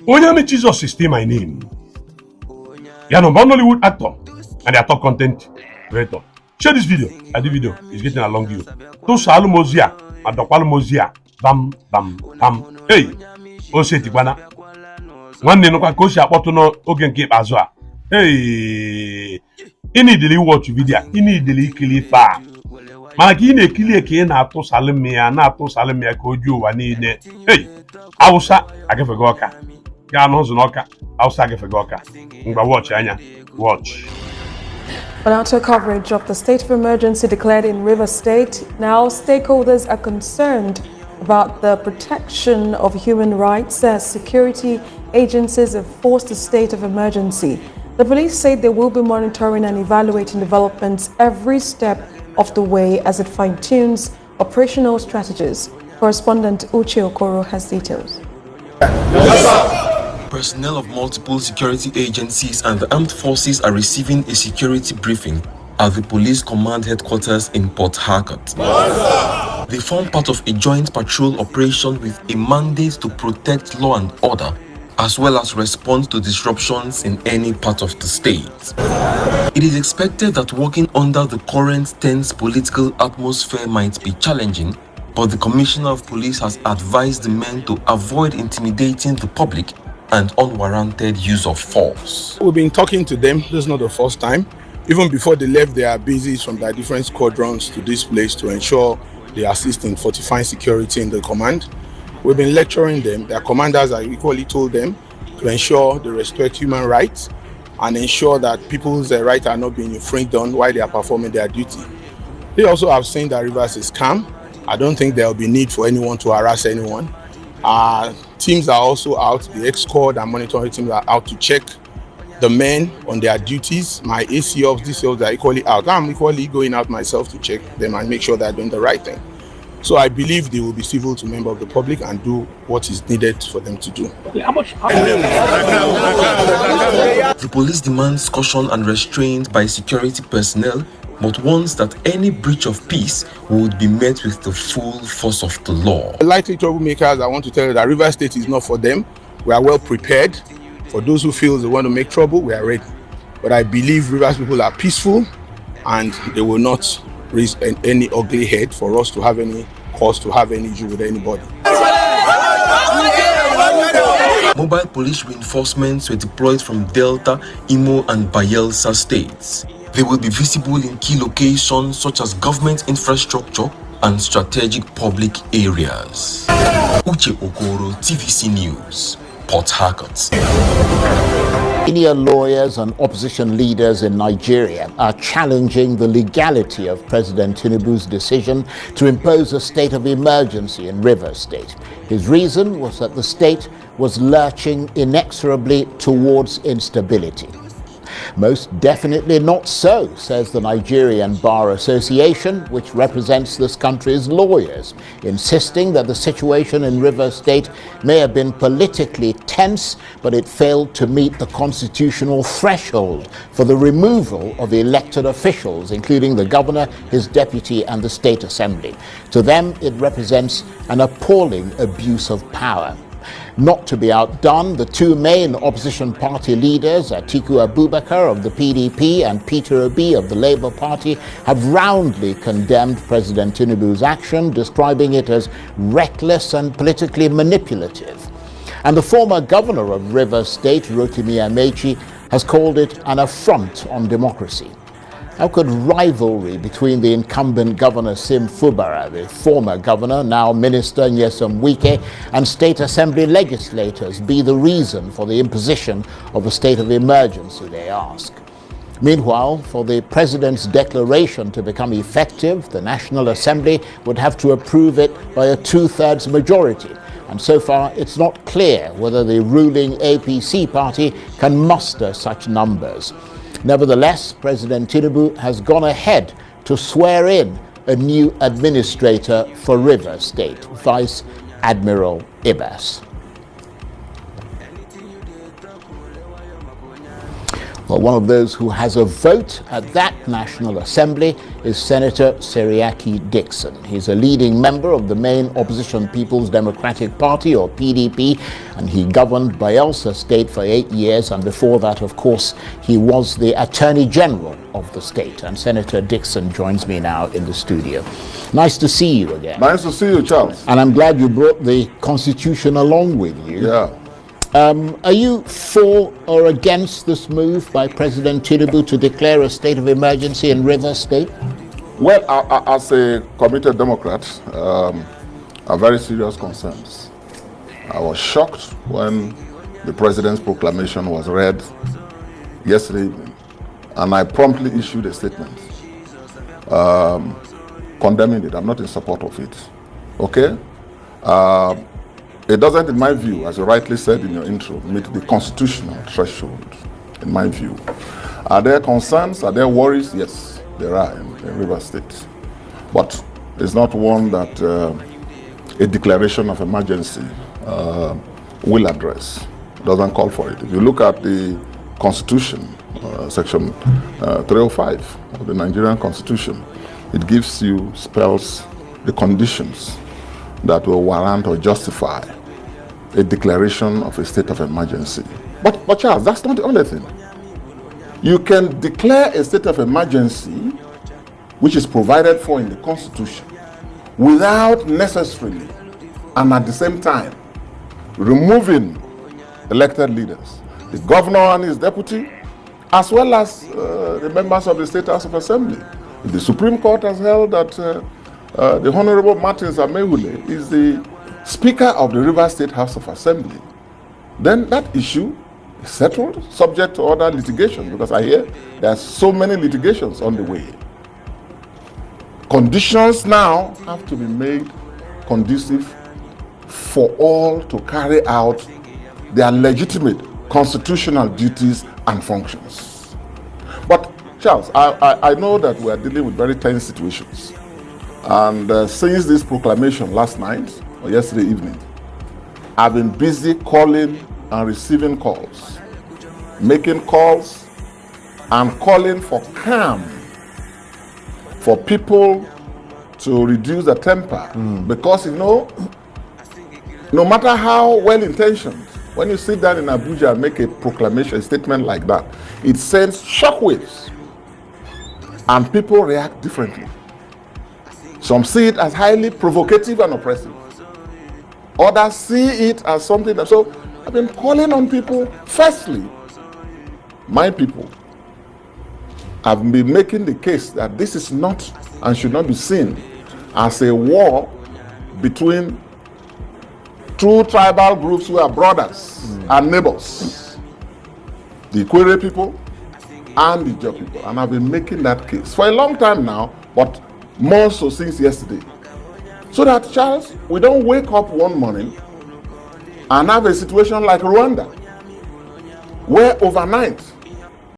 Onyame Jesus is still my name. Yeah, no, I'm Hollywood actor and the top content creator. Share this video. The video is getting along you. To Salumozia, Adokwalumozia, bam, bam, bam. Hey, Ose Tikwana. One day, no kwa koshi apoto no ogen keep azwa. Hey, ini deli watch video. Ini deli kilifa. Mana ki ine kilie ke na ato salemia ka oju wa ni ne. Hey, Hausa agefegoka. Ga no zunoka. Hausa agefegoka. Ngba watch anya. Watch. But now to a coverage of the state of emergency declared in Rivers State. Now stakeholders are concerned about the protection of human rights as security agencies enforce the state of emergency. The police say they will be monitoring and evaluating developments every step of the way as it fine-tunes operational strategies. Correspondent Uche Okoro has details. Personnel of multiple security agencies and the armed forces are receiving a security briefing at the police command headquarters in Port Harcourt. They form part of a joint patrol operation with a mandate to protect law and order, as well as respond to disruptions in any part of the state. It is expected that working under the current tense political atmosphere might be challenging, but the Commissioner of Police has advised the men to avoid intimidating the public and unwarranted use of force. We've been talking to them. This is not the first time. Even before they left, they are busy from their different squadrons to this place to ensure they assist in fortifying security in the command. We've been lecturing them. Their commanders have equally told them to ensure they respect human rights and ensure that people's rights are not being infringed on while they are performing their duty. They also have seen that Rivers is calm. I don't think there will be need for anyone to harass anyone. Teams are also out. The ex-squad and monitoring teams are out to check the men on their duties. My ACOs, DCOs are equally out. I'm equally going out myself to check them and make sure they're doing the right thing. So I believe they will be civil to members of the public and do what is needed for them to do. The police demands caution and restraint by security personnel, but warns that any breach of peace would be met with the full force of the law. Likely troublemakers, I want to tell you that Rivers State is not for them. We are well prepared. For those who feel they want to make trouble, we are ready. But I believe Rivers people are peaceful and they will not raise any ugly head for us to have any cause to have any issue with anybody. Mobile police reinforcements were deployed from Delta, Imo and Bayelsa states. They will be visible in key locations such as government infrastructure and strategic public areas. Uche Okoro, TVC News, Port Harcourt. Senior lawyers and opposition leaders in Nigeria are challenging the legality of President Tinubu's decision to impose a state of emergency in Rivers State. His reason was that the state was lurching inexorably towards instability. Most definitely not so, says the Nigerian Bar Association, which represents this country's lawyers, insisting that the situation in Rivers State may have been politically tense, but it failed to meet the constitutional threshold for the removal of elected officials, including the governor, his deputy, and the State Assembly. To them, it represents an appalling abuse of power. Not to be outdone, the two main opposition party leaders, Atiku Abubakar of the PDP and Peter Obi of the Labour Party, have roundly condemned President Tinubu's action, describing it as reckless and politically manipulative. And the former governor of Rivers State, Rotimi Amechi, has called it an affront on democracy. How could rivalry between the incumbent governor Sim Fubara, the former governor, now Minister Nyesom Wike, and state assembly legislators be the reason for the imposition of a state of emergency, they ask. Meanwhile, for the president's declaration to become effective, the National Assembly would have to approve it by a two-thirds majority. And so far, it's not clear whether the ruling APC party can muster such numbers. Nevertheless, President Tinubu has gone ahead to swear in a new administrator for Rivers State, Vice Admiral Ibas. Well, one of those who has a vote at that National Assembly is Senator Seriake Dickson. He's a leading member of the main opposition People's Democratic Party, or PDP, and he governed Bayelsa State for 8 years, and before that, of course, he was the Attorney General of the state. And Senator Dickson joins me now in the studio. Nice to see you again. Nice to see you, Charles. And I'm glad you brought the Constitution along with you. Yeah. Are you for or against this move by President Tinubu to declare a state of emergency in Rivers State? Well, as a committed Democrat, are very serious concerns. I was shocked when the president's proclamation was read yesterday evening, and I promptly issued a statement condemning it. I'm not in support of it. Okay? It doesn't, in my view, as you rightly said in your intro, meet the constitutional threshold, in my view. Are there concerns? Are there worries? Yes, there are in Rivers State. But it's not one that a declaration of emergency will address. It doesn't call for it. If you look at the Constitution, Section 305 of the Nigerian Constitution, it gives you, spells the conditions that will warrant or justify a declaration of a state of emergency. But Charles, that's not the only thing. You can declare a state of emergency, which is provided for in the Constitution, without necessarily and at the same time removing elected leaders, the governor and his deputy, as well as the members of the State House of Assembly. The Supreme Court has held that the Honorable Martins Amehule is the Speaker of the Rivers State House of Assembly. Then that issue is settled, subject to other litigation, because I hear there are so many litigations on the way. Conditions now have to be made conducive for all to carry out their legitimate constitutional duties and functions. But Charles, I know that we are dealing with very tense situations. And since this proclamation last night, or yesterday evening, I've been busy calling and receiving calls, making calls and calling for calm, for people to reduce the temper. Because, you know, no matter how well-intentioned, when you sit down in Abuja and make a proclamation, a statement like that, it sends shockwaves and people react differently. Some see it as highly provocative and oppressive. Others see it as something that, so I've been calling on people. Firstly, my people have been making the case that this is not and should not be seen as a war between two tribal groups who are brothers and neighbors, the Ikwere people and the Ijaw people. And I've been making that case for a long time now, but more so since yesterday. So that, Charles, we don't wake up one morning and have a situation like Rwanda, where overnight